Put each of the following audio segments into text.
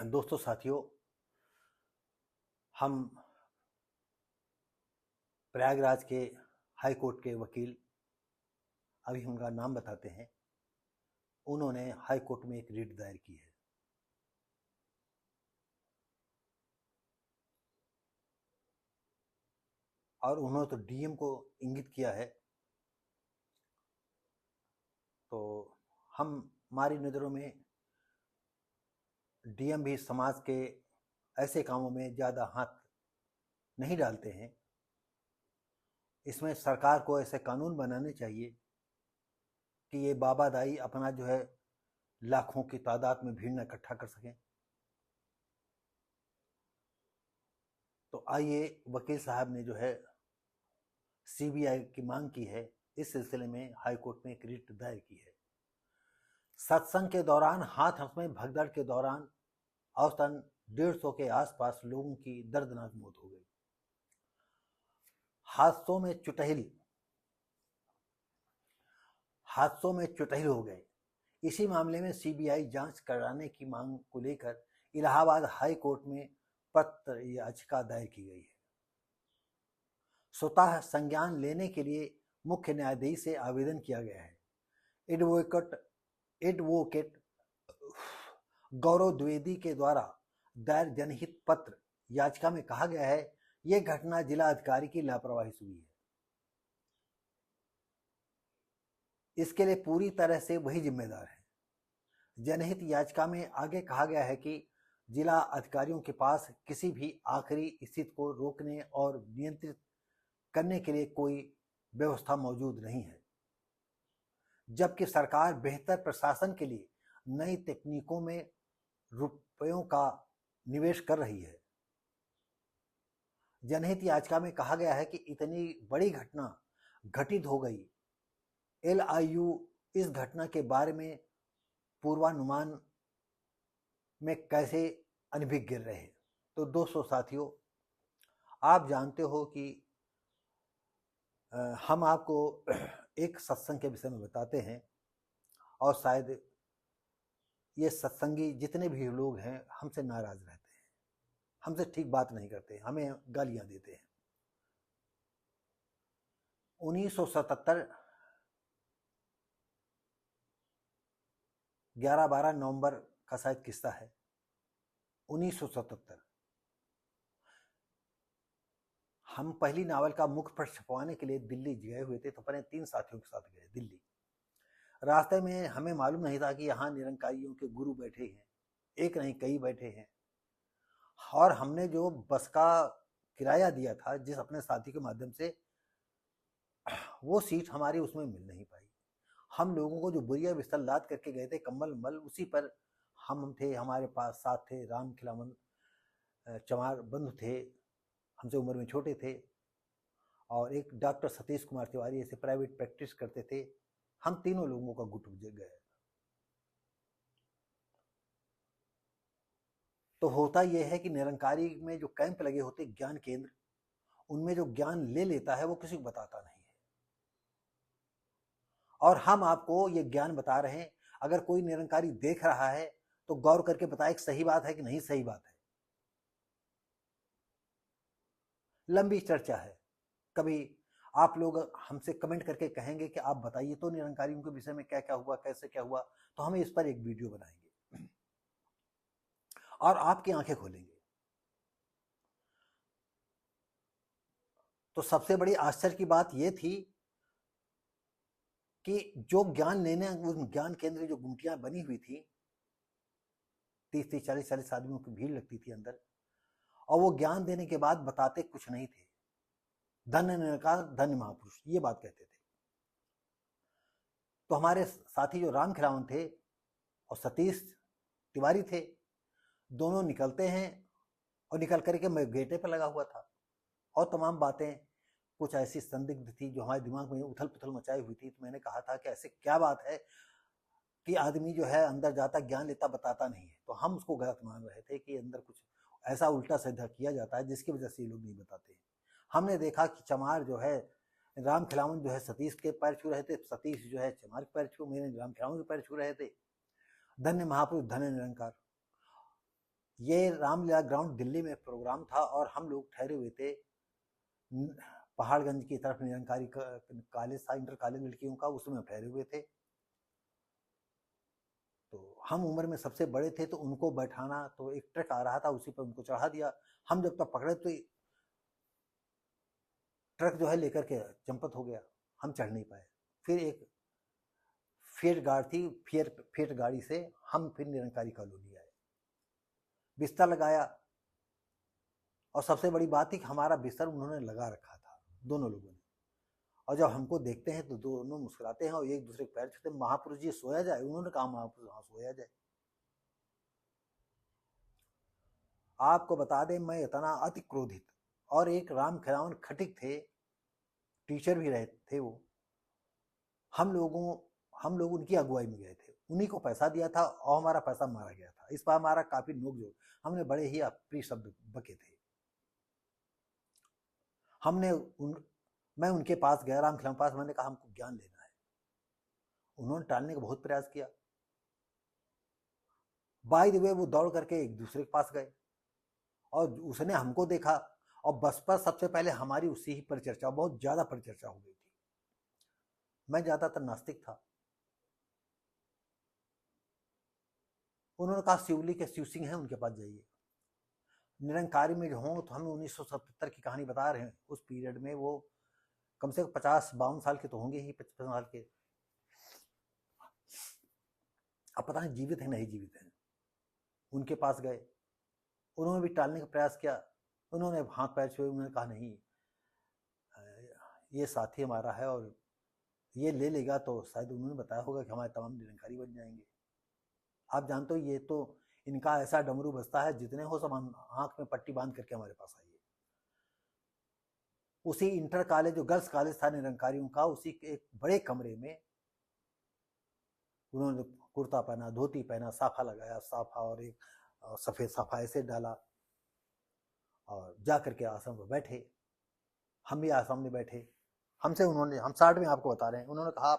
दोस्तों साथियों, हम प्रयागराज के हाई कोर्ट के वकील, अभी उनका नाम बताते हैं। उन्होंने हाई कोर्ट में एक रिट दायर की है। और उन्होंने तो डीएम को इंगित किया है। तो हमारी नज़रों में डीएम भी समाज के ऐसे कामों में ज़्यादा हाथ नहीं डालते हैं। इसमें सरकार को ऐसे कानून बनाने चाहिए कि ये बाबा दाई अपना जो है लाखों की तादाद में भीड़ न इकट्ठा कर सकें। तो आइए, वकील साहब ने जो है सीबीआई की मांग की है। इस सिलसिले में हाई कोर्ट में एक रिट दायर की है। सत्संग के दौरान हाथ में भगदड़ के दौरान औसतन 150 के आसपास लोगों की दर्दनाक मौत हो गई। हादसों में चुटहिल हो गए। इसी मामले में सीबीआई जांच कराने की मांग को लेकर इलाहाबाद हाई कोर्ट में पत्र याचिका दायर की गई है। स्वतः संज्ञान लेने के लिए मुख्य न्यायाधीश से आवेदन किया गया है। एडवोकेट गौरव द्विवेदी के द्वारा दायर जनहित पत्र याचिका में कहा गया है, यह घटना जिला अधिकारी की लापरवाही से हुई है। इसके लिए पूरी तरह से वही जिम्मेदार है। जनहित याचिका में आगे कहा गया है कि जिला अधिकारियों के पास किसी भी आखिरी स्थिति को रोकने और नियंत्रित करने के लिए कोई व्यवस्था मौजूद नहीं है, जबकि सरकार बेहतर प्रशासन के लिए नई तकनीकों में रुपयों का निवेश कर रही है। जनहित याचिका में कहा गया है कि इतनी बड़ी घटना घटित हो गई, एलआईयू इस घटना के बारे में पूर्वानुमान में कैसे अनभिज्ञ रहे। तो दोस्तों साथियों, आप जानते हो कि हम आपको एक सत्संग के विषय में बताते हैं, और शायद ये सत्संगी जितने भी लोग हैं हमसे नाराज रहते हैं, हमसे ठीक बात नहीं करते, हमें गालियां देते हैं। 1977 11-12 नवंबर का शायद किस्सा है। 1977 हम पहली नावल का मुख पर छपवाने के लिए दिल्ली गए हुए थे। तो अपने 3 साथियों के साथ गए दिल्ली। रास्ते में हमें मालूम नहीं था कि यहाँ निरंकारियों के गुरु बैठे हैं, एक नहीं कई बैठे हैं। और हमने जो बस का किराया दिया था जिस अपने साथी के माध्यम से, वो सीट हमारी उसमें मिल नहीं पाई। हम लोगों को जो बुरिया बिस्तर लाद करके गए थे, कम्बल मल, उसी पर हम थे। हमारे पास साथ थे राम खिलावन चमार बंधु थे, हमसे उम्र में छोटे थे, और एक डॉक्टर सतीश कुमार तिवारी ऐसे प्राइवेट प्रैक्टिस करते थे। हम तीनों लोगों का गुट गए। तो होता यह है कि निरंकारी में जो कैंप लगे होते, ज्ञान केंद्र, उनमें जो ज्ञान ले लेता है वो किसी को बताता नहीं है। और हम आपको ये ज्ञान बता रहे हैं। अगर कोई निरंकारी देख रहा है तो गौर करके बताए कि सही बात है कि नहीं सही बात है। लंबी चर्चा है। कभी आप लोग हमसे कमेंट करके कहेंगे कि आप बताइए तो निरंकारियों के विषय में क्या क्या हुआ, कैसे क्या हुआ, तो हम इस पर एक वीडियो बनाएंगे और आपकी आंखें खोलेंगे। तो सबसे बड़ी आश्चर्य की बात यह थी कि जो ज्ञान लेने, उस ज्ञान केंद्र जो गुमटियां बनी हुई थी, 30-30, 40-40 आदमियों की भीड़ लगती थी अंदर, और वो ज्ञान देने के बाद बताते कुछ नहीं थे। धन्य निरंकार, धन्य महापुरुष, ये बात कहते थे। तो हमारे साथी जो राम खिलावन थे और सतीश तिवारी थे, दोनों निकलते हैं, और निकल करके मैं गेटे पर लगा हुआ था, और तमाम बातें कुछ ऐसी संदिग्ध थी जो हमारे दिमाग में उथल पुथल मचाई हुई थी। तो मैंने कहा था कि ऐसे क्या बात है कि आदमी जो है अंदर जाता, ज्ञान लेता, बताता नहीं है। तो हम उसको गलत मान रहे थे कि अंदर कुछ ऐसा उल्टा सीधा किया जाता है जिसकी वजह से ये लोग नहीं बताते। हमने देखा कि चमार जो है, राम खिलावन जो है सतीश के पैर छू रहे थे, सतीश जो है चमार के पैर छू, मेरे राम खिलावन के पैर छू रहे थे। धन्य महापुरुष, धन्य निरंकार। ये रामलीला ग्राउंड दिल्ली में प्रोग्राम था और हम लोग ठहरे हुए थे पहाड़गंज की तरफ, निरंकारी कॉलेज था, इंटर कॉलेज लड़कियों का, उसमें ठहरे हुए थे। तो हम उम्र में सबसे बड़े थे, तो उनको बैठाना, तो एक ट्रक आ रहा था, उसी पर उनको चढ़ा दिया। हम जब तक पकड़े तो ट्रक जो है लेकर के चंपत हो गया, हम चढ़ नहीं पाए। फिर एक फेट गाड़ी थी, फेट गाड़ी से हम फिर निरंकारी कॉलोनी आए, बिस्तर लगाया, और सबसे बड़ी बात थी कि हमारा बिस्तर उन्होंने लगा रखा था, दोनों लोगों ने। और जब हमको देखते हैं तो दोनों मुस्कुराते हैं और एक दूसरे के पैर छूते हैं। महापुरुष जी सोया जाए, उन्होंने कहा महापुरुष हाँ सोया जाए। आपको बता दें, मैं इतना अति क्रोधित, और एक राम खिलावन खटिक थे, टीचर भी रहे थे वो, हम लोग उनकी अगुवाई में गए थे, उन्हीं को पैसा दिया था और हमारा पैसा मारा गया था। इस पर हमारा काफी नोकझोंक, हमने बड़े ही अप्रिय शब्द बके थे। मैं उनके पास गया, राम खिलावन पास, मैंने कहा हमको ज्ञान लेना है। उन्होंने टालने का बहुत प्रयास किया। बाय द वे वो दौड़ करके एक दूसरे के पास गए और उसने हमको देखा, और बस पर सबसे पहले हमारी उसी ही परिचर्चा, बहुत ज्यादा परिचर्चा हो गई थी। मैं ज्यादातर नास्तिक था। उन्होंने कहा शिवली के शिव सिंह हैं, उनके पास जाइए। निरंकारी में जो हों तो हम 1977 की कहानी बता रहे हैं। उस पीरियड में वो कम से कम 50-52 साल के तो होंगे ही, 55 साल के। अब पता नहीं जीवित है नहीं जीवित है। उनके पास गए, उन्होंने भी टालने का प्रयास किया। उन्होंने हाथ पैर छुए, उन्होंने कहा नहीं, ये साथी हमारा है और ये ले लेगा तो शायद उन्होंने बताया होगा कि हमारे तमाम निरंकारी बन जाएंगे। आप जानते हो ये तो इनका ऐसा डमरू बजता है, जितने हो सब आंख में पट्टी बांध करके हमारे पास आइए। उसी इंटर कॉलेज जो गर्ल्स कॉलेज था निरंकारियों का, उसी के एक बड़े कमरे में उन्होंने कुर्ता पहना, धोती पहना, साफा लगाया, साफा और एक सफेद साफा ऐसे डाला और जा करके आसन पर बैठे। हम भी आसन में बैठे। हमसे उन्होंने, हम 60 में आपको बता रहे हैं, उन्होंने कहा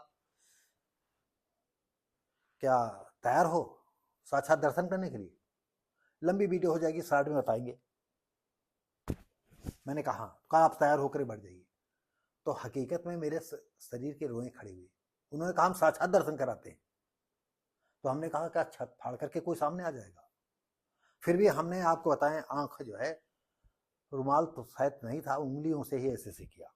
क्या तैयार हो साक्षात दर्शन करने के लिए? लंबी वीडियो हो जाएगी, 60 में बताएंगे। मैंने कहा आप तैयार होकर बढ़ जाइए। तो हकीकत में मेरे शरीर के रोए खड़े हुए। उन्होंने कहा हम साक्षात दर्शन कराते हैं। तो हमने कहा क्या छत फाड़ करके कोई सामने आ जाएगा? फिर भी हमने आपको बताएं, आंख जो है, रुमाल तो शायद नहीं था, उंगलियों से ही ऐसे से किया।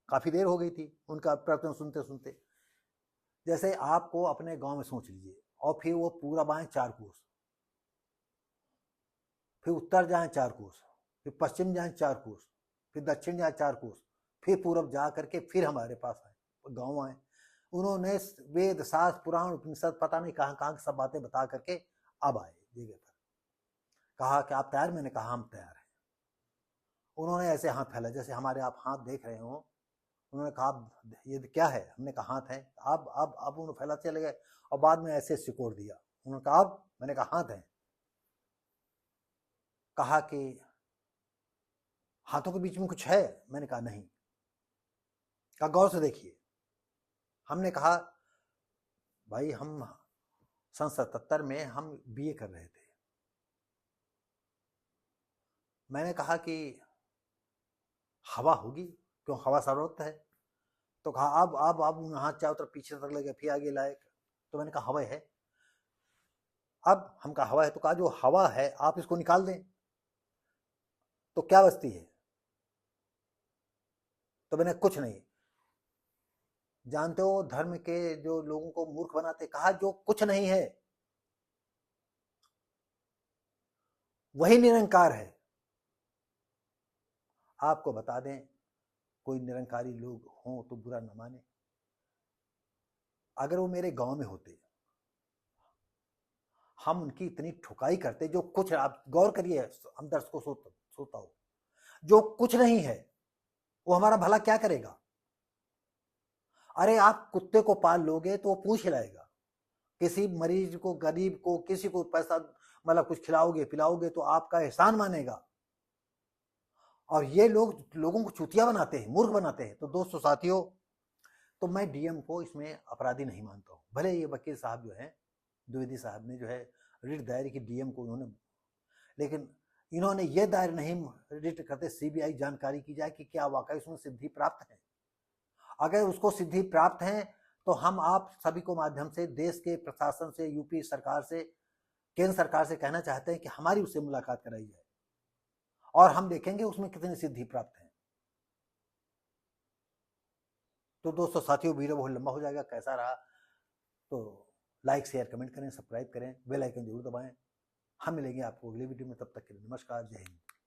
काफी देर हो गई थी उनका प्रवचन सुनते सुनते। जैसे आपको अपने गांव में सोच लीजिए, और फिर वो पूरा बाएं 4 कोस, फिर उत्तर जाए 4 कोस, फिर पश्चिम जाए 4 कोस, फिर दक्षिण जाए 4 कोस, फिर पूरब जा करके फिर हमारे पास आए, गांव आए। उन्होंने वेद शास्त्र पुराण उपनिषद पता नहीं कहां कहां की सब बातें बता करके अब आए जगह पर। कहा कि आप तैयार? मैंने कहा हम तैयार हैं। उन्होंने ऐसे हाथ फैला जैसे हमारे आप हाथ देख रहे हो। उन्होंने कहा ये क्या है? हमने कहा हाथ है। अब उन्होंने फैला चले गए और बाद में ऐसे सिकोड़ दिया। उन्होंने कहा अब? मैंने कहा हाथ है। कहा कि हाथों के बीच में कुछ है? मैंने कहा नहीं। कहा गौर से देखिए। हमने कहा भाई हम सन 77 में हम बीए कर रहे थे। मैंने कहा कि हवा होगी, क्यों हवा सर्वत्र है। तो कहा अब हाथ चारों तरफ पीछे तक लगे, फिर आगे लाए। तो मैंने कहा हवा है। अब हम कहा हवा है, तो कहा जो हवा है आप इसको निकाल दें तो क्या बचती है? तो मैंने कुछ नहीं। जानते हो धर्म के जो लोगों को मूर्ख बनाते, कहा जो कुछ नहीं है वही निरंकार है। आपको बता दें, कोई निरंकारी लोग हों तो बुरा न माने, अगर वो मेरे गांव में होते, हम उनकी इतनी ठुकाई करते। जो कुछ, आप गौर करिए, हम दर्शकों सोता हो, जो कुछ नहीं है वो हमारा भला क्या करेगा? अरे आप कुत्ते को पाल लोगे तो वो पूंछ हिलाएगा। किसी मरीज को, गरीब को, किसी को पैसा मतलब कुछ खिलाओगे पिलाओगे तो आपका एहसान मानेगा। और ये लोगों को चूतिया बनाते हैं, मूर्ख बनाते हैं। तो दोस्तों साथियों, तो मैं डीएम को इसमें अपराधी नहीं मानता हूं। भले ये वकील साहब जो हैं द्विवेदी साहब ने जो है रिट दायर की डीएम को उन्होंने, लेकिन इन्होंने ये दायर नहीं रिट करते सीबीआई जानकारी की जाए कि क्या वाकई उसमें सिद्धि प्राप्त है। अगर उसको सिद्धि प्राप्त है तो हम आप सभी को माध्यम से देश के प्रशासन से, यूपी सरकार से, केंद्र सरकार से कहना चाहते हैं कि हमारी उससे मुलाकात कराई जाए और हम देखेंगे उसमें कितनी सिद्धि प्राप्त है। तो दोस्तों साथियों, वीडियो बहुत लंबा हो जाएगा, कैसा रहा तो लाइक शेयर कमेंट करें, सब्सक्राइब करें, बेल आइकन जरूर दबाएं। हम मिलेंगे आपको अगली वीडियो में, तब तक के लिए नमस्कार, जय हिंद।